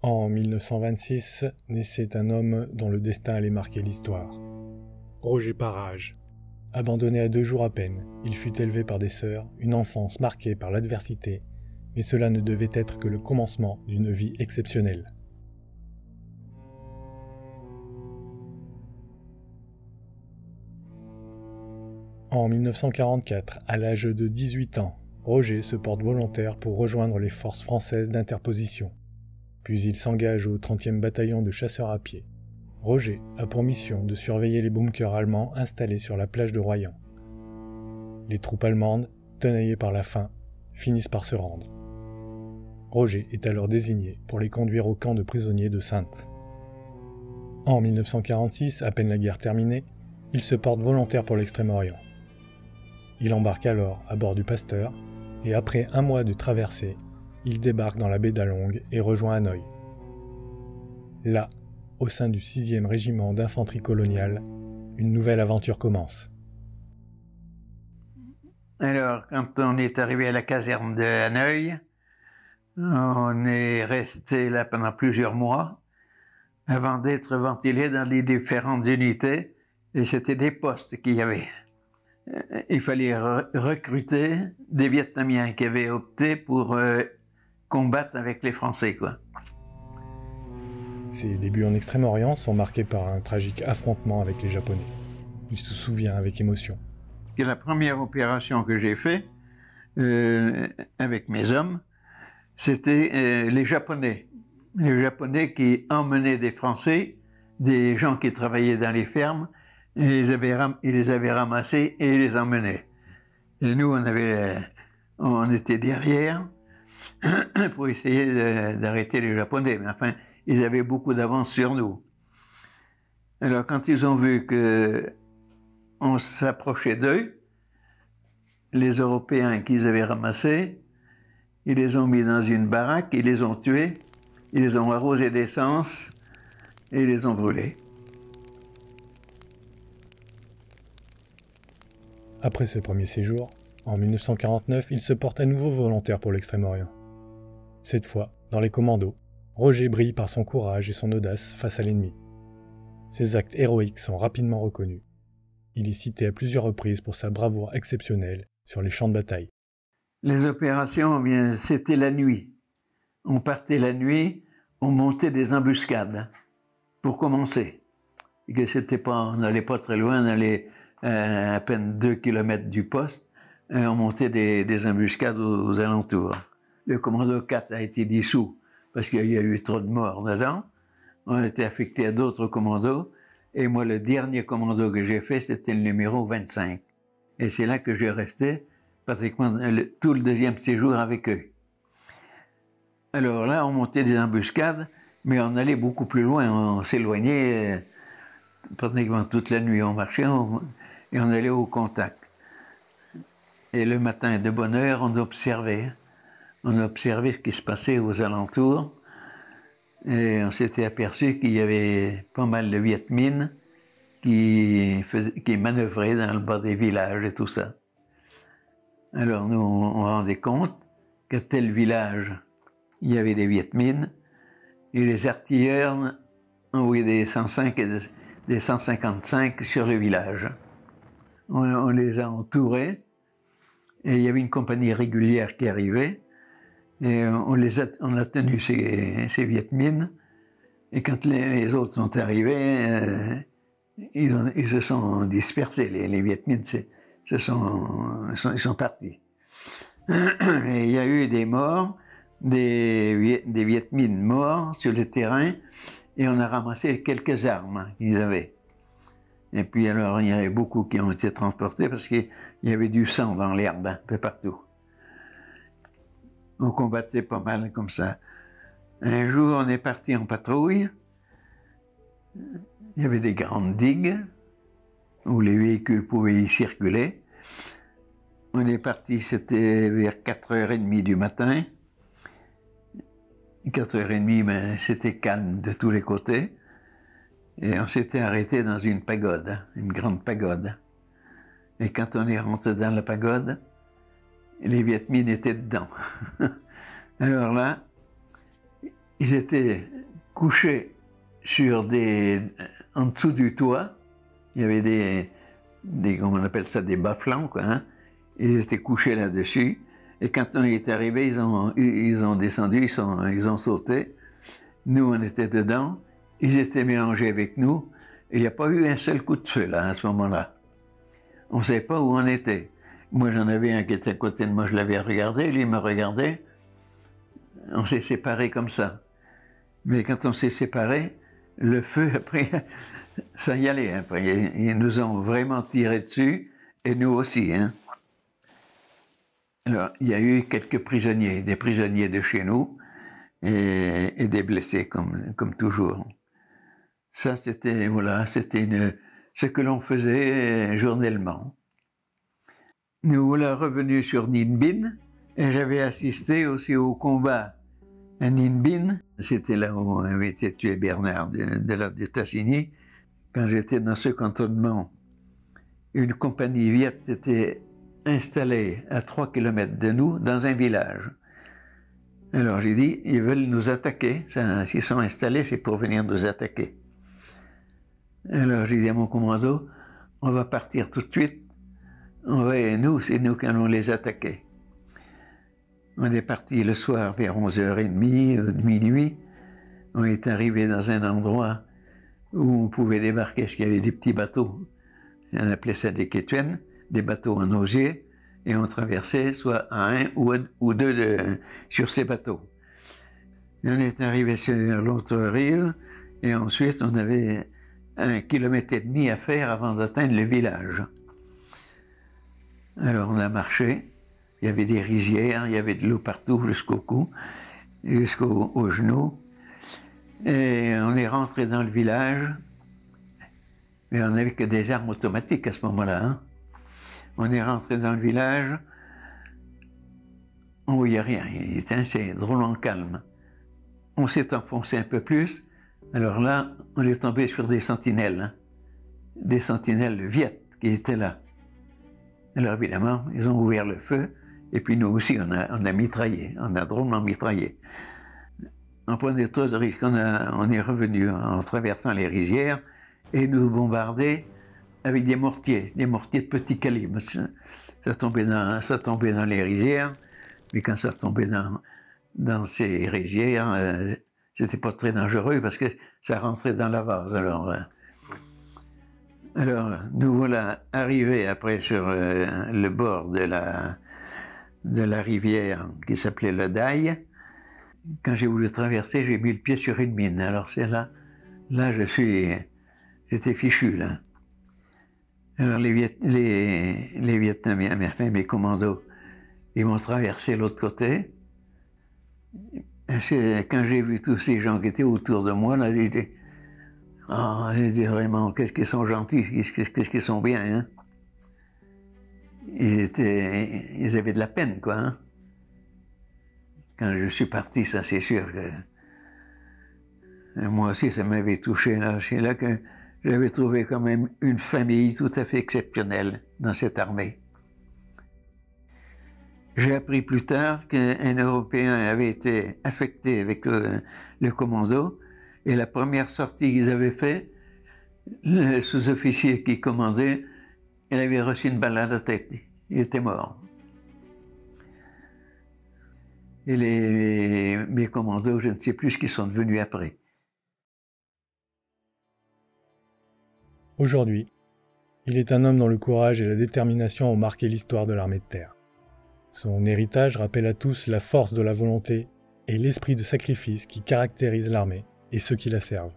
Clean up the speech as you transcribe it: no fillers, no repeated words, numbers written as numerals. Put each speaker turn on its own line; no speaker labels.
En 1926, naissait un homme dont le destin allait marquer l'histoire. Roger Parage. Abandonné à 2 jours à peine, il fut élevé par des sœurs, une enfance marquée par l'adversité, mais cela ne devait être que le commencement d'une vie exceptionnelle. En 1944, à l'âge de 18 ans, Roger se porte volontaire pour rejoindre les forces françaises d'interposition. Puis il s'engage au 30e bataillon de chasseurs à pied. Roger a pour mission de surveiller les bunkers allemands installés sur la plage de Royan. Les troupes allemandes, tenaillées par la faim, finissent par se rendre. Roger est alors désigné pour les conduire au camp de prisonniers de Saintes. En 1946, à peine la guerre terminée, il se porte volontaire pour l'Extrême-Orient. Il embarque alors à bord du Pasteur, et après 1 mois de traversée, il débarque dans la baie d'Along et rejoint Hanoï. Là, au sein du 6e régiment d'infanterie coloniale, une nouvelle aventure commence.
Alors, quand on est arrivé à la caserne de Hanoï, on est resté là pendant plusieurs mois avant d'être ventilé dans les différentes unités, et c'était des postes qu'il y avait. Il fallait recruter des Vietnamiens qui avaient opté pour combattre avec les Français, quoi.
Ses débuts en Extrême-Orient sont marqués par un tragique affrontement avec les Japonais. Il se souvient avec émotion.
La première opération que j'ai faite avec mes hommes, c'était les Japonais. Les Japonais qui emmenaient des Français, des gens qui travaillaient dans les fermes, et ils les avaient ramassés et les emmenaient. Et nous, on était derrière pour essayer d'arrêter les Japonais. Mais enfin, ils avaient beaucoup d'avance sur nous. Alors, quand ils ont vu qu'on s'approchait d'eux, les Européens qu'ils avaient ramassés, ils les ont mis dans une baraque, ils les ont tués, ils les ont arrosés d'essence et ils les ont brûlés.
Après ce premier séjour, en 1949, il se porte à nouveau volontaire pour l'Extrême-Orient. Cette fois, dans les commandos, Roger brille par son courage et son audace face à l'ennemi. Ses actes héroïques sont rapidement reconnus. Il est cité à plusieurs reprises pour sa bravoure exceptionnelle sur les champs de bataille.
Les opérations, bien, c'était la nuit. On partait la nuit, on montait des embuscades pour commencer. Et que c'était pas, on n'allait pas très loin, on allait à peine 2 kilomètres du poste, et on montait des embuscades aux alentours. Le commando 4 a été dissous parce qu'il y a eu trop de morts dedans. On a été affecté à d'autres commandos. Et moi, le dernier commando que j'ai fait, c'était le numéro 25. Et c'est là que j'ai resté pratiquement tout le 2e séjour avec eux. Alors là, on montait des embuscades, mais on allait beaucoup plus loin. On s'éloignait pratiquement toute la nuit. On marchait et on allait au contact. Et le matin, de bonne heure, on observait. On observait ce qui se passait aux alentours. Et on s'était aperçu qu'il y avait pas mal de Viet Minh qui manœuvraient dans le bas des villages et tout ça. Alors nous, on rendait compte qu'à tel village, il y avait des Viet Minh, et les artilleurs envoyaient des 105 et des 155 sur le village. On les a entourés, et il y avait une compagnie régulière qui arrivait, et on a tenu ces Viet Minh, et quand les autres sont arrivés, ils se sont dispersés. Les Viet Minh, ils sont partis. Et il y a eu des morts, des Viet Minh morts sur le terrain, et on a ramassé quelques armes qu'ils avaient. Et puis alors, il y en avait beaucoup qui ont été transportés parce qu'il y avait du sang dans l'herbe, un peu partout. On combattait pas mal comme ça. Un jour, on est parti en patrouille. Il y avait des grandes digues où les véhicules pouvaient y circuler. On est parti, c'était vers 4h30 du matin. 4h30, ben, c'était calme de tous les côtés. Et on s'était arrêté dans une pagode, une grande pagode. Et quand on est rentré dans la pagode, les Viet Minh étaient dedans. Alors là, Ils étaient couchés en dessous du toit. Il y avait comment on appelle ça, des bas-flancs, quoi, hein. Ils étaient couchés là-dessus. Et quand on est arrivé, ils ont descendu, ils ont sauté. Nous, on était dedans. Ils étaient mélangés avec nous. Et il n'y a pas eu un seul coup de feu, là, à ce moment-là. On ne savait pas où on était. Moi, j'en avais un qui était à côté de moi, je l'avais regardé, lui me regardait. On s'est séparés comme ça. Mais quand on s'est séparés, le feu, après, ça y allait. Après, ils nous ont vraiment tiré dessus, et nous aussi, hein. Alors, il y a eu quelques prisonniers, des prisonniers de chez nous, et des blessés, comme toujours. Ça, c'était ce que l'on faisait journellement. Nous voilà revenus sur Ninh Binh, et j'avais assisté aussi au combat à Ninh Binh. C'était là où avait été tué Bernard de Tassigny. Quand j'étais dans ce cantonnement, une compagnie viet s'était installée à 3 kilomètres de nous, dans un village. Alors j'ai dit, ils veulent nous attaquer. S'ils sont installés, c'est pour venir nous attaquer. Alors j'ai dit à mon commando, on va partir tout de suite. C'est nous qui allons les attaquer. On est parti le soir vers 11h30, minuit. On est arrivé dans un endroit où on pouvait débarquer, parce qu'il y avait des petits bateaux. On appelait ça des quétuennes, des bateaux en osier, et on traversait soit à un ou deux sur ces bateaux. Et on est arrivé sur l'autre rive, et ensuite on avait 1,5 kilomètre à faire avant d'atteindre le village. Alors on a marché, il y avait des rizières, il y avait de l'eau partout jusqu'au cou, jusqu'aux genoux. Et on est rentré dans le village, mais on n'avait que des armes automatiques à ce moment-là, hein. On est rentré dans le village, on ne voyait rien, il était assez drôlement calme. On s'est enfoncé un peu plus, alors là, on est tombé sur des sentinelles, hein. Des sentinelles viet qui étaient là. Alors évidemment, ils ont ouvert le feu, et puis nous aussi, on a mitraillé, on a drôlement mitraillé. On prenait trop de risques, on est revenu en traversant les rizières, et nous bombardaient avec des mortiers de petit calibre. Ça tombait dans les rizières, mais quand ça tombait dans ces rizières, c'était pas très dangereux parce que ça rentrait dans la vase. Alors nous voilà arrivés après sur le bord de la rivière qui s'appelait le Daille. Quand j'ai voulu traverser, j'ai mis le pied sur une mine. Alors c'est là j'étais fichu là. Alors les Vietnamiens, enfin mes commandos, ils m'ont traversé l'autre côté. Quand j'ai vu tous ces gens qui étaient autour de moi, là, j'ai dit vraiment, qu'est-ce qu'ils sont gentils, qu'est-ce qu'ils sont bien, hein. Ils avaient de la peine, quoi, hein. Quand je suis parti, ça c'est sûr que moi aussi ça m'avait touché, là. C'est là que j'avais trouvé quand même une famille tout à fait exceptionnelle dans cette armée. J'ai appris plus tard qu'un Européen avait été affecté avec le commando, et la première sortie qu'ils avaient faite, le sous-officier qui commandait, il avait reçu une balle à la tête. Il était mort. Et mes commandos, je ne sais plus ce qu'ils sont devenus après.
Aujourd'hui, il est un homme dont le courage et la détermination ont marqué l'histoire de l'armée de terre. Son héritage rappelle à tous la force de la volonté et l'esprit de sacrifice qui caractérisent l'armée et ceux qui la servent.